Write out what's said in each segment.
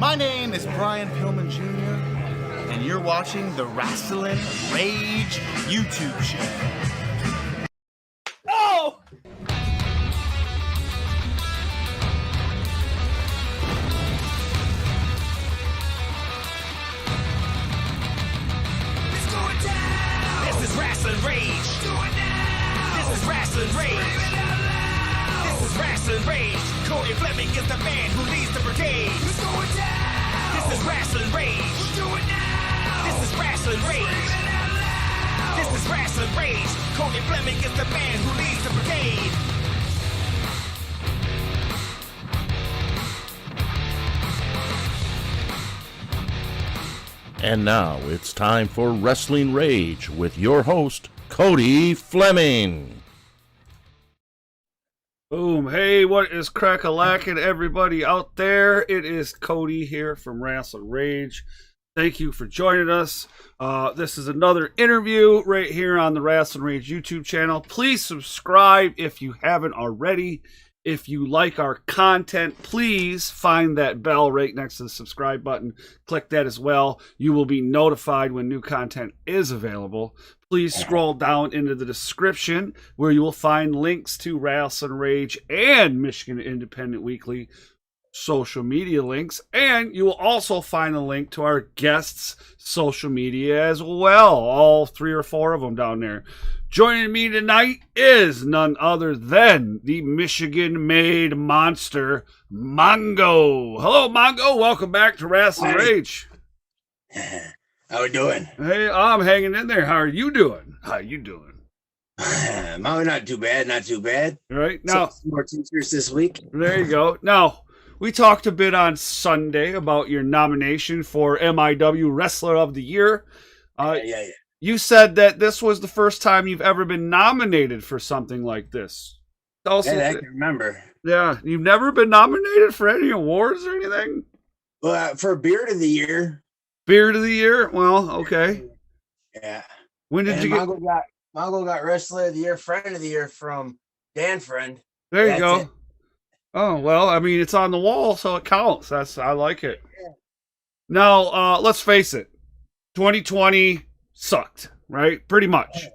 My name is Brian Pillman Jr., and you're watching the Rasslin Rage YouTube show. Oh! It's going down! This is Rasslin Rage! It's going down! This is Rasslin Rage! This is Rasslin Rage! Cody Fleming is the man who leads the brigade! It's going down! This is Rasslin Rage! We'll do it now! This is Rasslin Rage! This is Rasslin Rage! Cody Fleming is the man who leads the brigade! And now it's time for Rasslin Rage with your host, Cody Fleming. Boom. Hey, what is crack-a-lackin', everybody out there? It is Cody here from Rasslin Rage. Thank you for joining us. This is another interview right here on the Rasslin Rage YouTube channel. Please subscribe if you haven't already. If you like our content, please find that bell right next to the subscribe button. Click that as well. You will be notified when new content is available. Please scroll down into the description where you will find links to Rasslin Rage and Michigan Independent Weekly social media links. And you will also find a link to our guests' social media as well. All 3 or 4 of them down there. Joining me tonight is none other than the Michigan-made monster, Mongo. Hello, Mongo. Welcome back to Rasslin Rage. How we doing? Hey, I'm hanging in there. How are you doing? Mom, not too bad, not too bad. All right. Now, some more teachers this week. there you go. Now, we talked a bit on Sunday about your nomination for MIW Wrestler of the Year. Yeah. You said that this was the first time you've ever been nominated for something like this. Also, I can remember. Yeah, you've never been nominated for any awards or anything? Well, for Beard of the Year. Beard of the Year? Well, okay. Yeah. When did you get... Mongo got Wrestler of the Year, Friend of the Year from Dan Friend. There you That's go. it. Oh, well, I mean, it's on the wall, so it counts. I like it. Yeah. Now, let's face it. 2020 sucked, right? Pretty much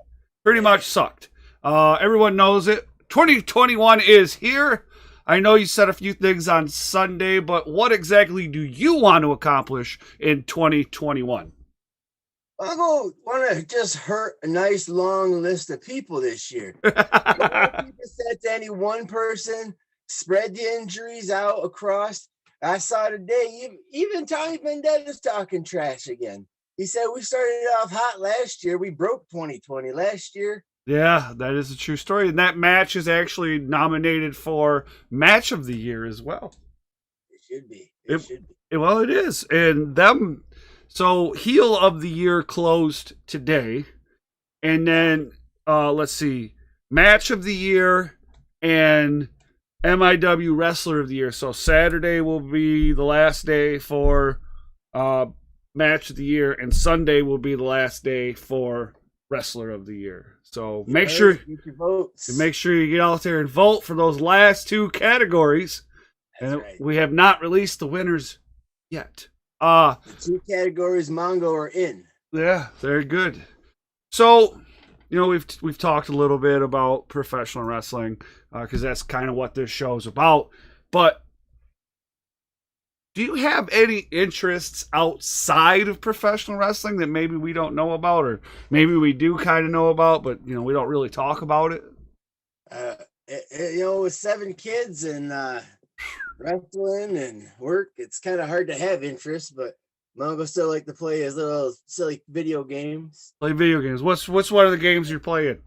sucked. Everyone knows it. 2021 is here. I know you said a few things on Sunday, but what exactly do you want to accomplish in 2021? I want to just hurt a nice long list of people this year. Don't keep it set to any one person. Spread the injuries out across. I saw today, even Tommy Vendetta's talking trash again. He said we started off hot last year. We broke 2020 last year. Yeah, that is a true story. And that match is actually nominated for Match of the Year as well. It should be. Well, it is. And them... So, Heel of the Year closed today. And then, let's see, Match of the Year and MIW Wrestler of the Year. So, Saturday will be the last day for Match of the Year, and Sunday will be the last day for Wrestler of the Year. So, make sure you get out there and vote for those last 2 categories. That's and right. We have not released the winners yet. The 2 categories Mongo are in. Yeah, very good. So, we've talked a little bit about professional wrestling because that's kind of what this show's about. But do you have any interests outside of professional wrestling that maybe we don't know about, or maybe we do kind of know about, but we don't really talk about it? With 7 kids and wrestling and work, it's kind of hard to have interest, but Mongo still like to play his little silly video games. Play video games. What's one of the games you're playing?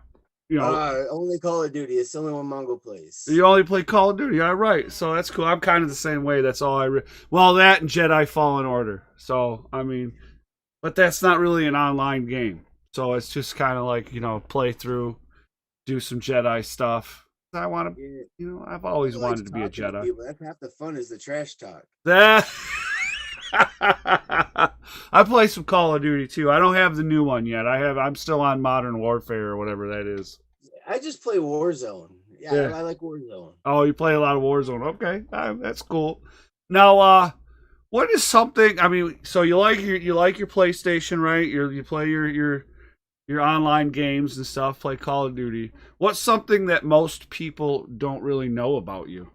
Only Call of Duty. It's the only one Mongo plays. You only play Call of Duty. All right, so that's cool. I'm kind of the same way. That's all that and Jedi Fallen Order. So but that's not really an online game. So it's just kind of like play through, do some Jedi stuff. I want to, I've always wanted to be a Jedi. That's half the fun is the trash talk. That I play some Call of Duty too. I don't have the new one yet. I'm still on Modern Warfare or whatever that is. I just play Warzone. Yeah. I like Warzone. Oh, you play a lot of Warzone. Okay, that's cool. Now, What is something? I mean, so you like your PlayStation, right? You play your online games and stuff. Play Call of Duty. What's something that most people don't really know about you?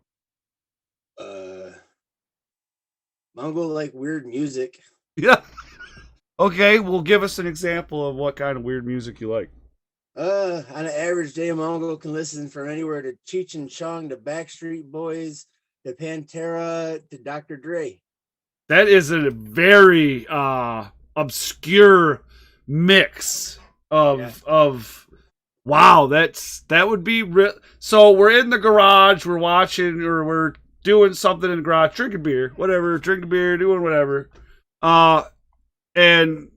Mongo like weird music. Yeah. Okay, well, give us an example of what kind of weird music you like. On an average day, Mongo can listen from anywhere to Cheech and Chong to Backstreet Boys to Pantera to Dr. Dre. That is a very obscure mix of wow. That would be so. We're in the garage. We're watching or we're doing something in the garage, drinking beer, doing whatever. And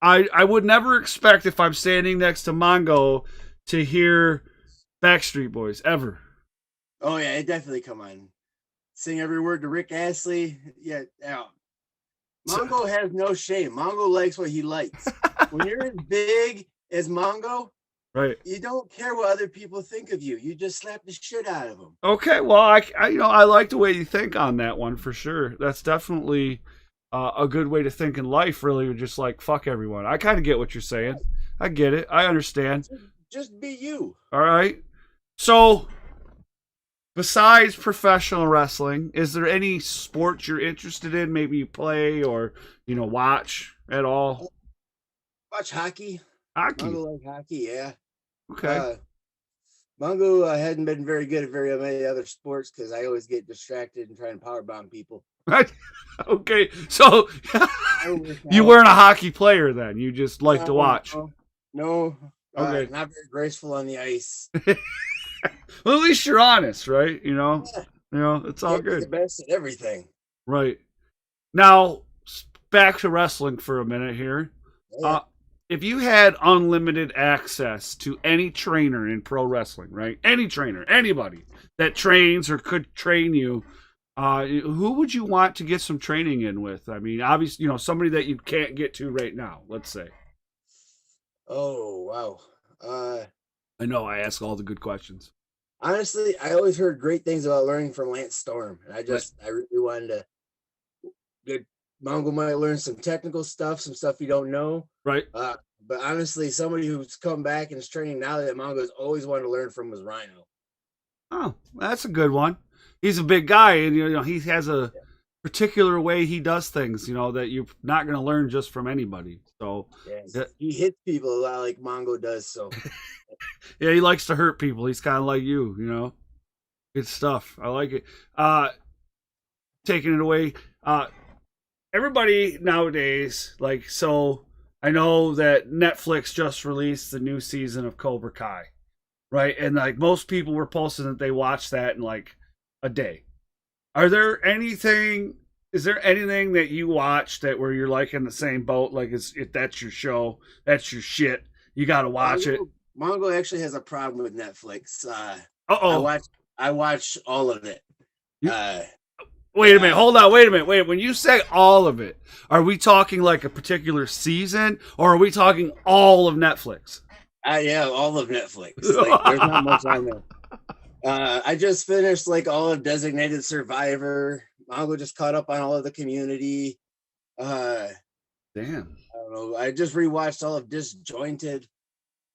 I would never expect if I'm standing next to Mongo to hear Backstreet Boys ever. Oh yeah, it definitely come on. Sing every word to Rick Astley. Yeah. Mongo has no shame. Mongo likes what he likes. When you're as big as Mongo, right, you don't care what other people think of you. You just slap the shit out of them. Okay, well, I like the way you think on that one for sure. That's definitely a good way to think in life. Really, just like fuck everyone. I kind of get what you're saying. I get it. I understand. Just be you. All right. So, besides professional wrestling, is there any sport you're interested in? Maybe you play or watch at all? Watch hockey. Hockey. Mongo like hockey. Yeah. Okay. Mongo hadn't been very good at very many other sports because I always get distracted and trying to powerbomb people. Okay, so you weren't a hockey player then. You just like to watch. No. Okay. Not very graceful on the ice. Well, at least you're honest, right? Yeah. It's all good. The best at everything. Right. Now, back to wrestling for a minute here. Yeah. If you had unlimited access to any trainer in pro wrestling, right? Any trainer, anybody that trains or could train you, who would you want to get some training in with? I mean, obviously, somebody that you can't get to right now, let's say. Oh, wow. I know I ask all the good questions. Honestly, I always heard great things about learning from Lance Storm. And I really wanted to get Mongo might learn some technical stuff, some stuff you don't know. Right. But honestly, somebody who's come back and is training now that Mongo's always wanted to learn from was Rhino. Oh, that's a good one. He's a big guy, and he has a particular way he does things, that you're not going to learn just from anybody. So he hits people a lot like Mongo does. So yeah, he likes to hurt people. He's kind of like you, Good stuff. I like it. Taking it away. Everybody nowadays, so I know that Netflix just released the new season of Cobra Kai, right? And most people were posting that they watched that in a day. Is there anything that you watch that where you're in the same boat? If that's your show, that's your shit. You got to watch it. Mongo actually has a problem with Netflix. I watch all of it. Wait a minute. Hold on. Wait a minute. Wait. When you say all of it, are we talking a particular season, or are we talking all of Netflix? Yeah, all of Netflix. There's not much on there. I just finished all of Designated Survivor. Mongo just caught up on all of the Community. Damn. I don't know. I just rewatched all of Disjointed.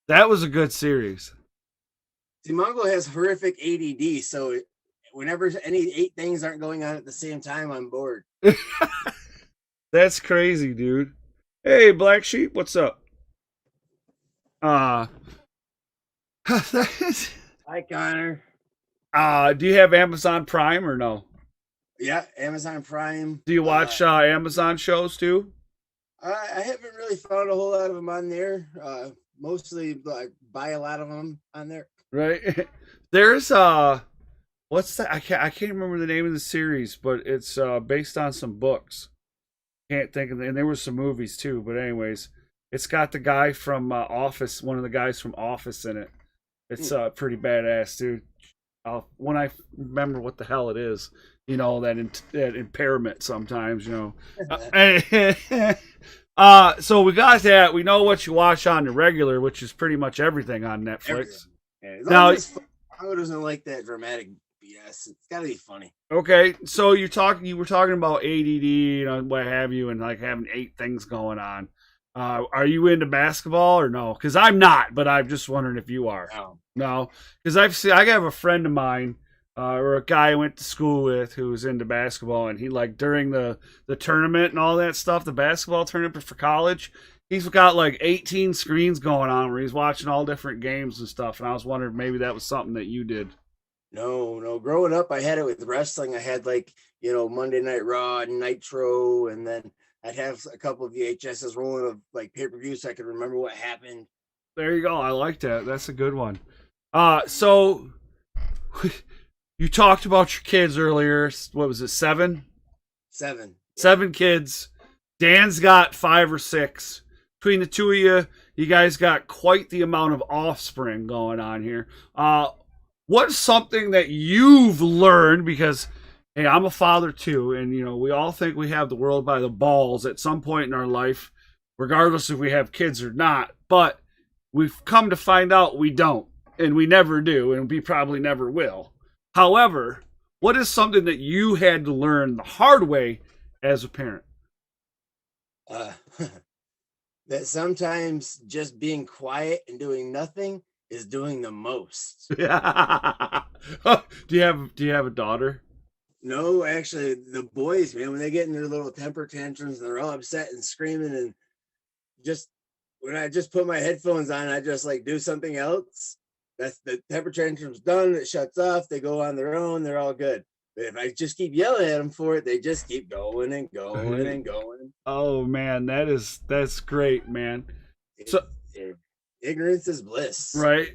That was a good series. See, Mongo has horrific ADD, so whenever any 8 things aren't going on at the same time, I'm bored. That's crazy, dude. Hey, Black Sheep, what's up? Hi, Connor. Do you have Amazon Prime or no? Yeah, Amazon Prime. Do you watch Amazon shows too? I haven't really found a whole lot of them on there. Mostly, I buy a lot of them on there. Right. There's what's that? I can't remember the name of the series, but it's based on some books. Can't think of it. And there were some movies too. But anyways, it's got the guy from Office, one of the guys from Office in it. It's pretty badass, dude. When I remember what the hell it is, that impairment sometimes, So we got that. We know what you watch on the regular, which is pretty much everything on Netflix. Everything. Yeah, Mongo doesn't like that dramatic Yes, it's got to be funny. Okay, so you were talking about ADD, what have you, and like having 8 things going on. Are you into basketball or no? Because I'm not, but I'm just wondering if you are. No, because I have a friend of mine, or a guy I went to school with who was into basketball, and he like during the tournament and all that stuff, the basketball tournament for college, he's got like 18 screens going on where he's watching all different games and stuff. And I was wondering if maybe that was something that you did. No. Growing up, I had it with wrestling. I had like, Monday Night Raw and Nitro, and then I'd have a couple of VHSs rolling of like pay-per-view so I could remember what happened. There you go. I like that. That's a good one. So you talked about your kids earlier. What was it, 7? 7. 7 kids. Dan's got 5 or 6. Between the two of you guys got quite the amount of offspring going on here. What's something that you've learned? Because, hey, I'm a father too, and we all think we have the world by the balls at some point in our life, regardless if we have kids or not. But we've come to find out we don't, and we never do, and we probably never will. However, what is something that you had to learn the hard way as a parent? That sometimes just being quiet and doing nothing is doing the most. Yeah. Do you have a daughter? No, actually, the boys, man, when they get in their little temper tantrums and they're all upset and screaming, and just when I just put my headphones on, I just like do something else. That's the temper tantrum's done. It shuts off. They go on their own. They're all good. But if I just keep yelling at them for it, they just keep going and going and going. Oh man, that's great, man. Ignorance is bliss, right?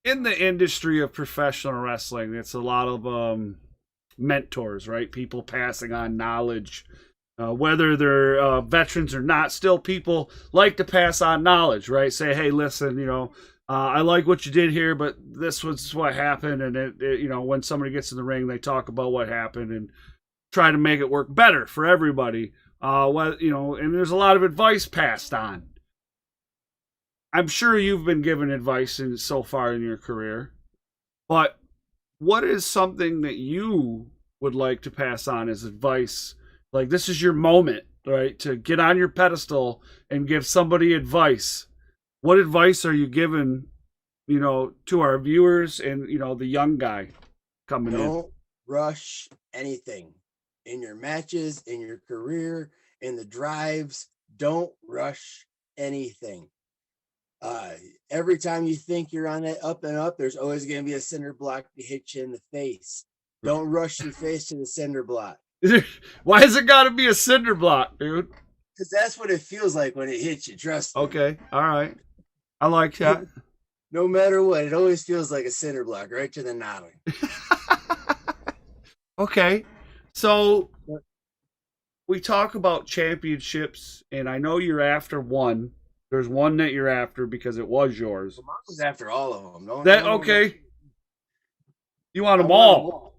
In the industry of professional wrestling, it's a lot of mentors, right? People passing on knowledge, whether they're veterans or not. Still, people like to pass on knowledge, right? Say, hey, listen, I like what you did here, but this was what happened. And it when somebody gets in the ring, they talk about what happened and try to make it work better for everybody. And there's a lot of advice passed on. I'm sure you've been given advice so far in your career, but what is something that you would like to pass on as advice? Like, this is your moment, right, to get on your pedestal and give somebody advice. What advice are you giving, to our viewers and, the young guy coming in? Don't rush anything in your matches, in your career, in the drives. Don't rush anything. Every time you think you're on that up and up, there's always going to be a cinder block to hit you in the face. Don't rush your face to the cinder block. Why has it got to be a cinder block, dude? Because that's what it feels like when it hits you. Trust me. Okay. All right. I like that. No matter what, it always feels like a cinder block right to the noggin. Okay. So we talk about championships, and I know you're after one. There's one that you're after because it was yours. Well, mine was after all of them. Okay. You want them all.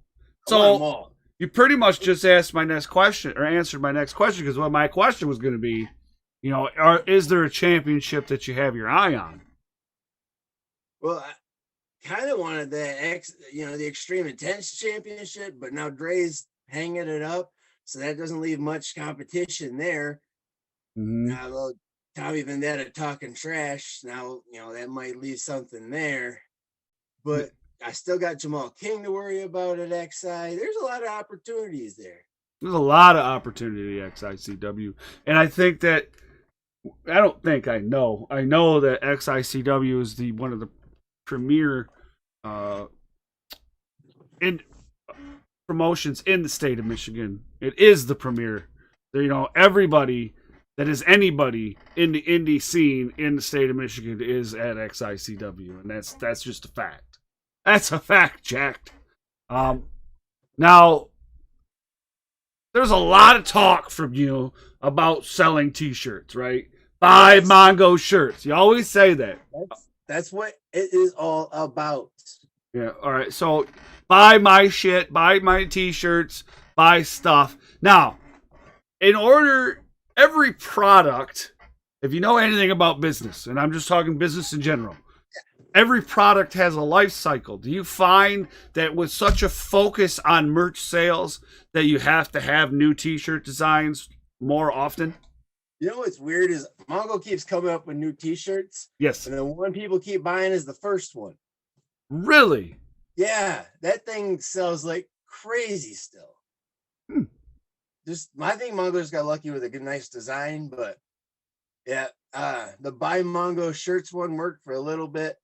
So you pretty much just asked my next question, or answered my next question, because what my question was going to be, is there a championship that you have your eye on? Well, I kind of wanted the Extreme Intense Championship, but now Dre's hanging it up, so that doesn't leave much competition there. Mm-hmm. Now, Tommy Vendetta talking trash. Now, that might leave something there, but I still got Jamal King to worry about at XI. There's a lot of opportunities there. There's a lot of opportunity at XICW, and I think that I know that XICW is one of the premier in promotions in the state of Michigan. It is the premier. Everybody that is anybody in the indie scene in the state of Michigan is at XICW, and that's just a fact. That's a fact, Jack. Now, there's a lot of talk from you about selling T-shirts, right? Buy Mongo shirts. You always say that. That's what it is all about. Yeah, all right. So buy my shit, buy my T-shirts, buy stuff. Now, every product, if you know anything about business, and I'm just talking business in general, every product has a life cycle. Do you find that with such a focus on merch sales that you have to have new T-shirt designs more often? You know what's weird is Mongo keeps coming up with new T-shirts, Yes. and the one people keep buying is the first one. Really? Yeah, that thing sells like crazy still. Just I think Mongo's got lucky with a good, nice design, but yeah, the Buy Mongo shirts one worked for a little bit.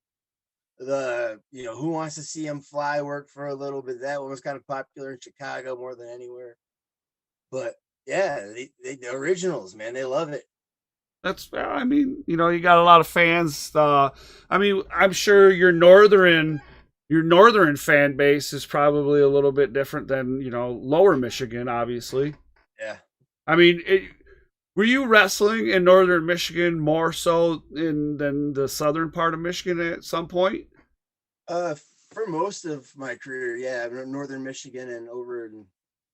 The Who Wants to See Him Fly worked for a little bit. That one was kind of popular in Chicago more than anywhere. But yeah, the originals, man, they love it. That's, I mean, you got a lot of fans. I mean, I'm sure your northern fan base is probably a little bit different than, lower Michigan, obviously. Yeah. I mean, were you wrestling in northern Michigan more so than the southern part of Michigan at some point? For most of my career, yeah, northern Michigan and over in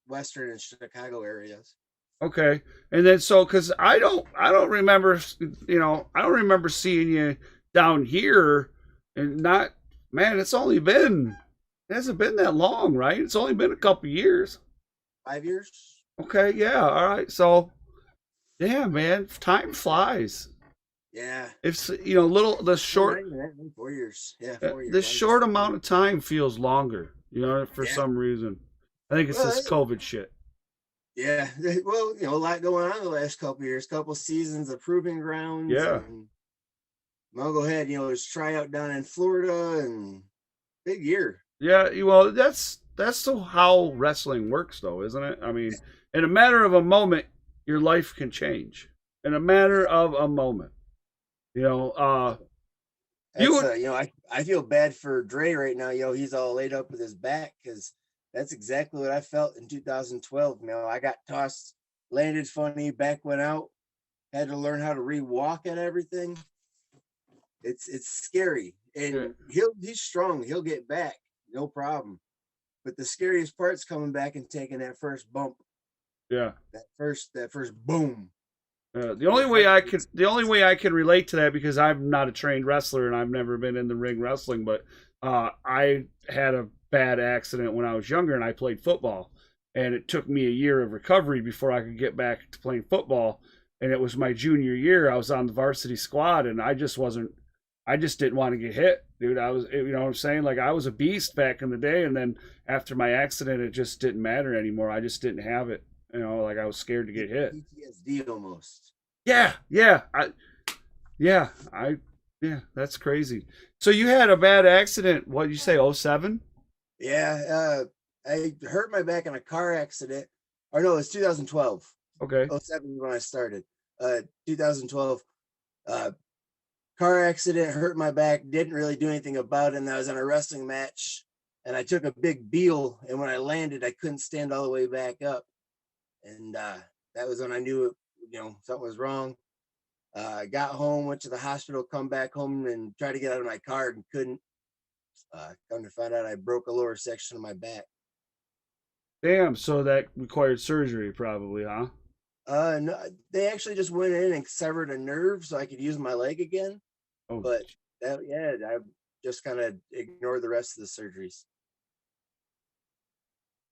western and Chicago areas. Okay, and then because I don't remember, I don't remember seeing you down here, and it hasn't been that long, right? It's only been a couple years. 5 years. Okay, yeah, all right. So, yeah, man, time flies. Yeah. It's the short 4 years. Yeah, 4 years. the short amount of time feels longer, for some reason. I think it's this COVID shit. Yeah, well, a lot going on the last couple years, couple seasons of proving grounds. Yeah. And Mongo had, his tryout down in Florida, and big year. Yeah, well, that's how wrestling works, though, isn't it? I mean, in a matter of a moment, your life can change. In a matter of a moment, I feel bad for Dre right now. He's all laid up with his back because that's exactly what I felt in 2012. I got tossed, landed funny, back went out, had to learn how to re-walk and everything. It's scary, and he's strong. He'll get back, no problem. But the scariest part's coming back and taking that first bump. Yeah. That first boom. The only way I can relate to that, because I'm not a trained wrestler and I've never been in the ring wrestling, but I had a bad accident when I was younger and I played football, and it took me a year of recovery before I could get back to playing football. And it was my junior year. I was on the varsity squad, and I just didn't want to get hit, dude. I was, what I'm saying? Like, I was a beast back in the day, and then after my accident, it just didn't matter anymore. I just didn't have it. Like, I was scared to get hit. PTSD almost. Yeah. That's crazy. So you had a bad accident. What did you say? 07? Yeah. I hurt my back in a car accident. Or no, it's 2012. Okay. 07 is when I started. 2012. Car accident, hurt my back, didn't really do anything about it. And I was in a wrestling match, and I took a big beal, and when I landed, I couldn't stand all the way back up. And that was when I knew something was wrong. I got home, went to the hospital, come back home, and tried to get out of my car and couldn't. Come to find out, I broke a lower section of my back. Damn, so that required surgery probably, huh? No, they actually just went in and severed a nerve so I could use my leg again. Oh. But I just kind of ignored the rest of the surgeries.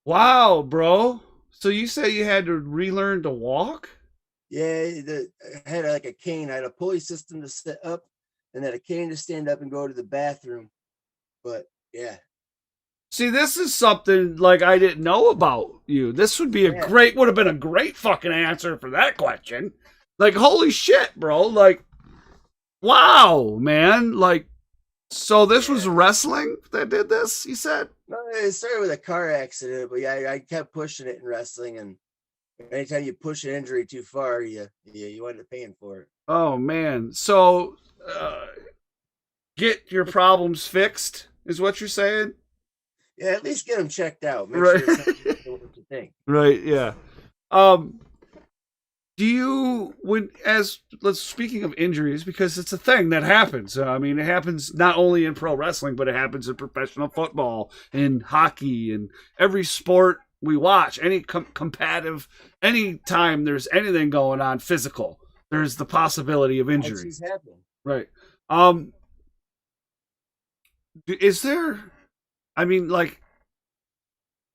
Wow, bro. So you say you had to relearn to walk? Yeah, I had like a cane. I had a pulley system to set up, and then a cane to stand up and go to the bathroom. But yeah. See, this is something like I didn't know about you. This would have been a great fucking answer for that question. Like, holy shit, bro. Like, wow, man. Like, so this was wrestling that did this, you said? No, it started with a car accident, but yeah, I kept pushing it in wrestling, and anytime you push an injury too far, you end up paying for it. Oh, man. So, get your problems fixed, is what you're saying? Yeah, at least get them checked out. Make Right. sure it's not what you think. Right, yeah. Do you, speaking of injuries, because it's a thing that happens. I mean, it happens not only in pro wrestling, but it happens in professional football, in hockey, and every sport we watch, any competitive, any time there's anything going on physical, there's the possibility of injury. Accidents happen. Right. is there? I mean, like,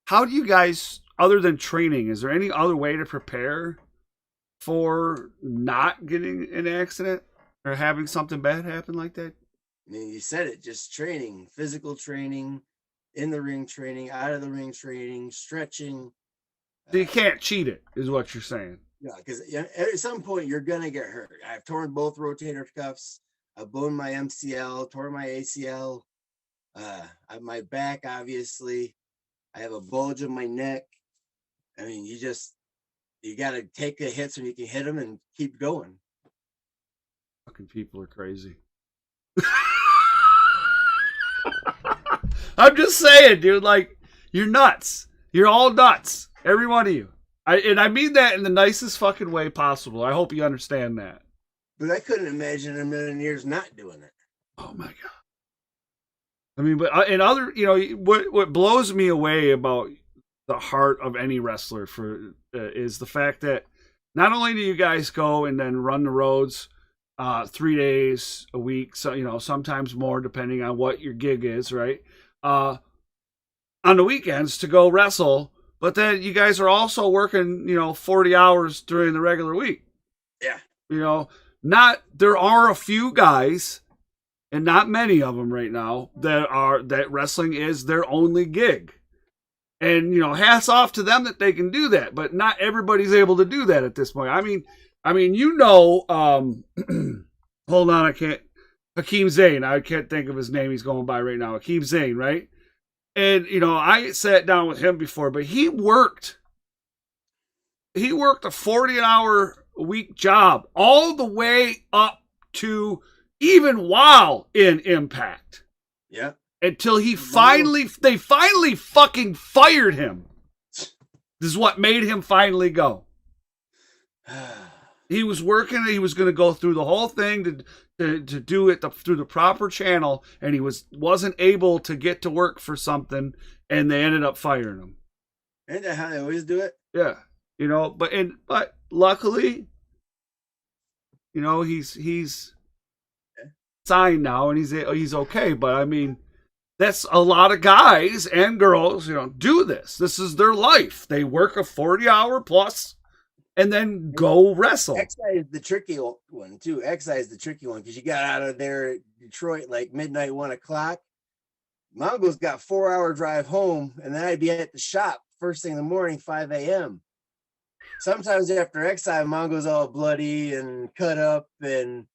how do you guys, other than training, is there any other way to prepare for not getting an accident or having something bad happen like that? I mean, you said it, just training, physical training, in the ring training, out of the ring training, stretching. So you can't cheat it, is what you're saying. Yeah, because at some point you're gonna get hurt. I've torn both rotator cuffs. I blown my MCL, tore my ACL. My back, obviously. I have a bulge in my neck. I mean, you got to take the hits when you can hit them and keep going. Fucking people are crazy. I'm just saying, dude. Like, you're nuts. You're all nuts. Every one of you. I mean that in the nicest fucking way possible. I hope you understand that. But I couldn't imagine in a million years not doing it. Oh my god. I mean, but in other, what blows me away about the heart of any wrestler is the fact that not only do you guys go and then run the roads 3 days a week, so sometimes more depending on what your gig is, right? On the weekends to go wrestle, but then you guys are also working 40 hours during the regular week. Yeah. There are a few guys, and not many of them right now, that wrestling is their only gig. And hats off to them that they can do that, but not everybody's able to do that at this point. I mean, hold on, I can't. Hakeem Zayn, I can't think of his name. He's going by right now. Hakeem Zayn, right? And I sat down with him before, but he worked a 40-hour a week job all the way up to even while in Impact. Yeah. Until they finally fucking fired him. This is what made him finally go. He was working. He was going to go through the whole thing to do it through the proper channel, and he wasn't able to get to work for something, and they ended up firing him. Isn't that how they always do it? Yeah, but luckily, he's signed now, and he's okay. But I mean, that's a lot of guys and girls, do this. This is their life. They work a 40-hour plus and then go wrestle. XI is the tricky one, too. XI is the tricky one because you got out of there at Detroit like midnight, 1 o'clock. Mongo's got 4-hour drive home, and then I'd be at the shop first thing in the morning, 5 a.m. Sometimes after XI, Mongo's all bloody and cut up, and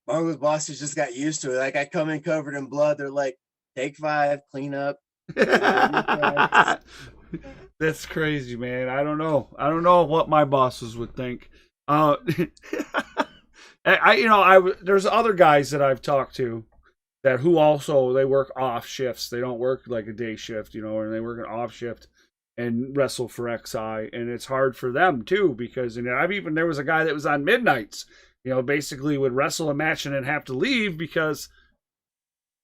Mongo's bosses just got used to it. Like, I come in covered in blood. They're like, take 5, clean up. That's crazy, man. I don't know what my bosses would think. There's other guys that I've talked to who also, they work off shifts. They don't work like a day shift, and they work an off shift and wrestle for XI, and it's hard for them too because there was a guy that was on midnights, basically would wrestle a match and then have to leave because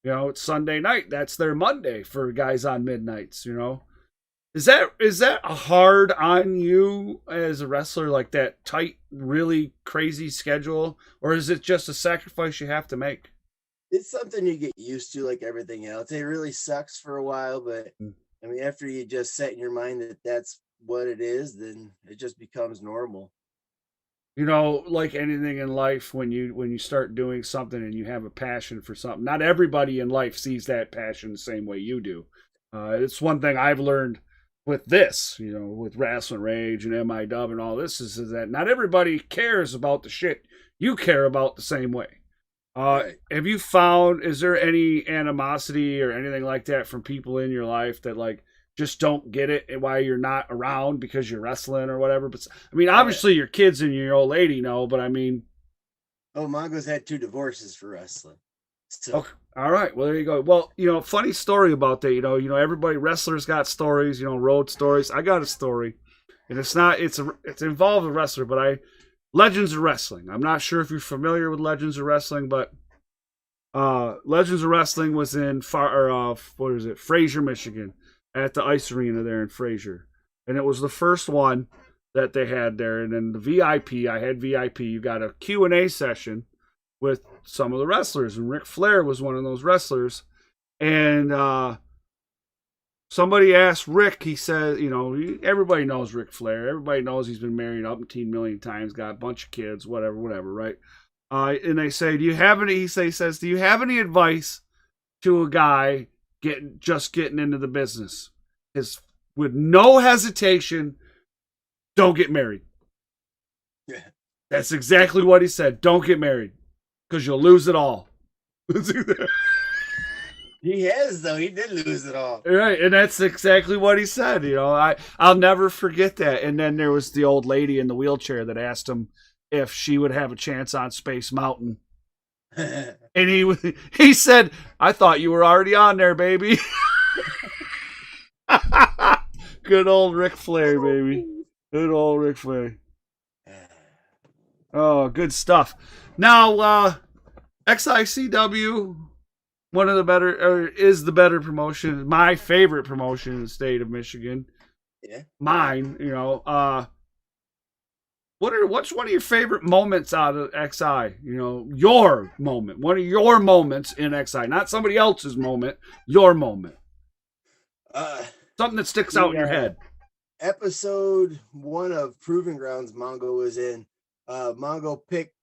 it's Sunday night. That's their Monday for guys on midnights, Is that hard on you as a wrestler, like that tight, really crazy schedule? Or is it just a sacrifice you have to make? It's something you get used to like everything else. It really sucks for a while, but I mean, after you just set in your mind that that's what it is, then it just becomes normal. Like anything in life, when you start doing something and you have a passion for something, not everybody in life sees that passion the same way you do. It's one thing I've learned with this, with Rasslin Rage and MIW and all this is that not everybody cares about the shit you care about the same way. Have you found, is there any animosity or anything like that from people in your life that like just don't get it and why you're not around because you're wrestling or whatever? But I mean, obviously your kids and your old lady know, but I mean. Oh, Mongo's had 2 divorces for wrestling. So. Okay. All right. Well, there you go. Well, funny story about that. Everybody, wrestlers got stories, road stories. I got a story, and it's involved a wrestler, but Legends of Wrestling. I'm not sure if you're familiar with Legends of Wrestling, but Legends of Wrestling was in Fraser, Michigan, at the Ice Arena there in Fraser, and it was the first one that they had there. And then the VIP, I had VIP. You got a Q&A session with some of the wrestlers, and Ric Flair was one of those wrestlers. And somebody asked Rick, he said, everybody knows Ric Flair. Everybody knows he's been married 18 million times, got a bunch of kids, whatever, right? And they say, do you have any advice to a guy just getting into the business? With no hesitation, don't get married. Yeah. That's exactly what he said. Don't get married because you'll lose it all. He has, though. He did lose it all. Right, and that's exactly what he said. I'll never forget that. And then there was the old lady in the wheelchair that asked him if she would have a chance on Space Mountain. And he said, I thought you were already on there, baby. Good old Ric Flair, baby. Good old Ric Flair. Oh, good stuff. Now, XICW, is the better promotion. My favorite promotion in the state of Michigan. Yeah. Mine, What's one of your favorite moments out of XI? Your moment. One of your moments in XI. Not somebody else's moment. Your moment. Something that sticks out in your head. Episode 1 of Proving Grounds Mongo was in. Mongo picked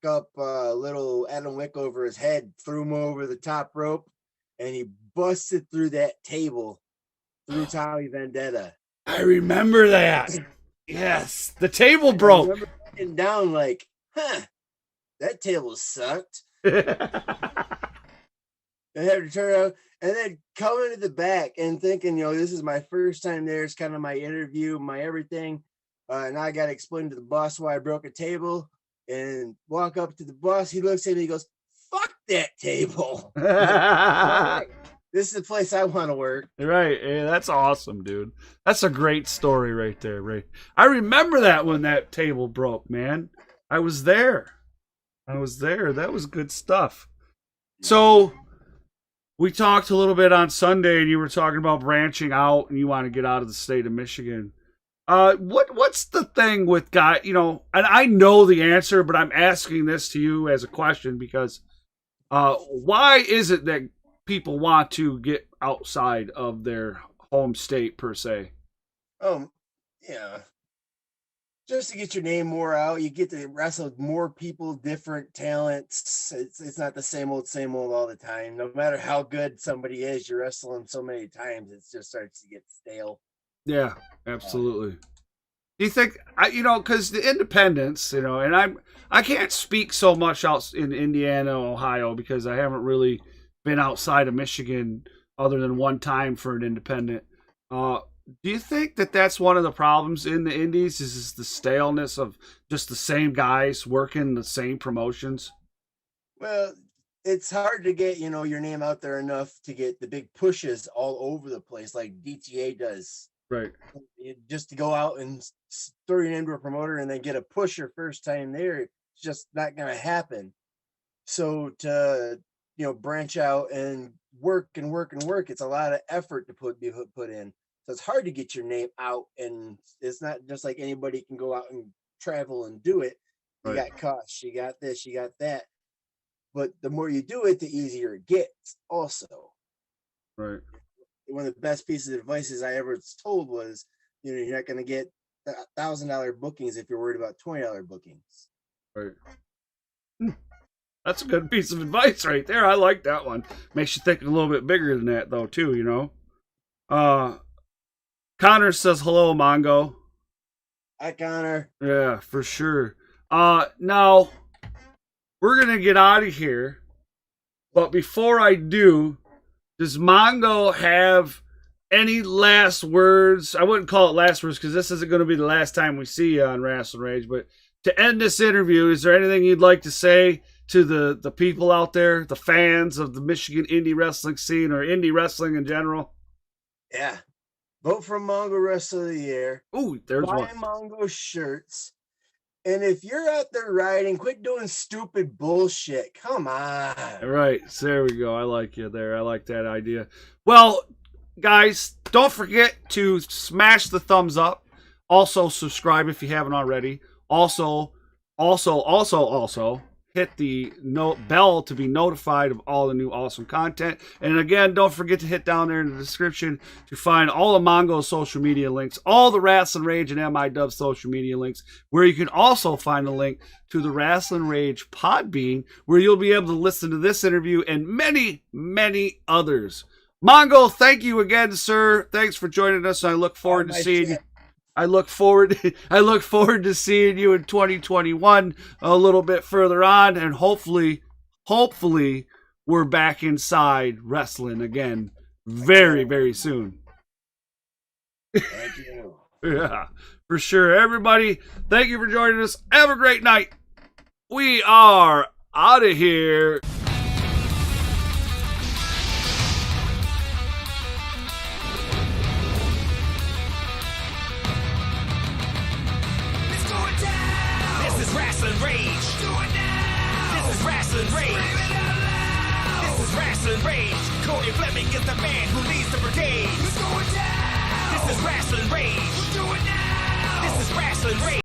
up little Adam Wick over his head, threw him over the top rope, and he busted through that table through Tommy Vendetta. I remember that. Yes, the table broke. I remember getting down like, that table sucked. I had to turn around and then coming to the back and thinking, this is my first time there. It's kind of my interview, my everything. And I got to explain to the boss why I broke a table and walk up to the boss. He looks at me, he goes, fuck that table. This is the place I want to work. Right. Yeah, that's awesome, dude. That's a great story right there, Ray. I remember that when that table broke, man. I was there. That was good stuff. So we talked a little bit on Sunday, and you were talking about branching out, and you want to get out of the state of Michigan. What's the thing with guy? And I know the answer, but I'm asking this to you as a question because why is it that people want to get outside of their home state per se? Yeah. Just to get your name more out, you get to wrestle with more people, different talents. It's not the same old all the time. No matter how good somebody is, you're wrestling so many times, it just starts to get stale. Yeah, absolutely. Do you think, because the independents, and I can't speak so much out in Indiana, Ohio, because I haven't really been outside of Michigan other than one time for an independent. Do you think that that's one of the problems in the indies is the staleness of just the same guys working the same promotions? Well, it's hard to get, your name out there enough to get the big pushes all over the place like DTA does. Right. Just to go out and throw your name to a promoter and then get a push your first time there, it's just not going to happen. So to branch out and work, it's a lot of effort to put in. So it's hard to get your name out, and it's not just like anybody can go out and travel and do it. You got costs, you got this, you got that. But the more you do it, the easier it gets also. Right. One of the best pieces of advice I ever was told was, you're not going to get $1,000 bookings if you're worried about $20 bookings. Right. That's a good piece of advice right there. I like that one. Makes you think a little bit bigger than that, though, too, Connor says, hello, Mongo. Hi, Connor. Yeah, for sure. Now, we're going to get out of here. But before I do, does Mongo have any last words? I wouldn't call it last words because this isn't going to be the last time we see you on Rasslin Rage. But to end this interview, is there anything you'd like to say to the people out there, the fans of the Michigan indie wrestling scene or indie wrestling in general? Yeah. Vote for Mongo Wrestler of the Year. Ooh, there's Buy one. Mongo shirts. And if you're out there riding, quit doing stupid bullshit. Come on. Right. There we go. I like you there. I like that idea. Well, guys, don't forget to smash the thumbs up. Also, subscribe if you haven't already. Also, hit the bell to be notified of all the new awesome content. And again, don't forget to hit down there in the description to find all the Mongo social media links, all the Rasslin Rage and MIW social media links, where you can also find a link to the Rasslin Rage Podbean, where you'll be able to listen to this interview and many, many others. Mongo, thank you again, sir. Thanks for joining us. I look forward to seeing you. I look forward to seeing you in 2021 a little bit further on, and hopefully we're back inside wrestling again very, very soon. Thank you. Yeah, for sure. Everybody, thank you for joining us. Have a great night. We are out of here. Rasslin Rage. Do it now. This is Rasslin Rage. This is Rasslin Rage. Cody Fleming is the man who leads the brigade. It's going down. This is Rasslin Rage. Do it now. This is Rasslin Rage.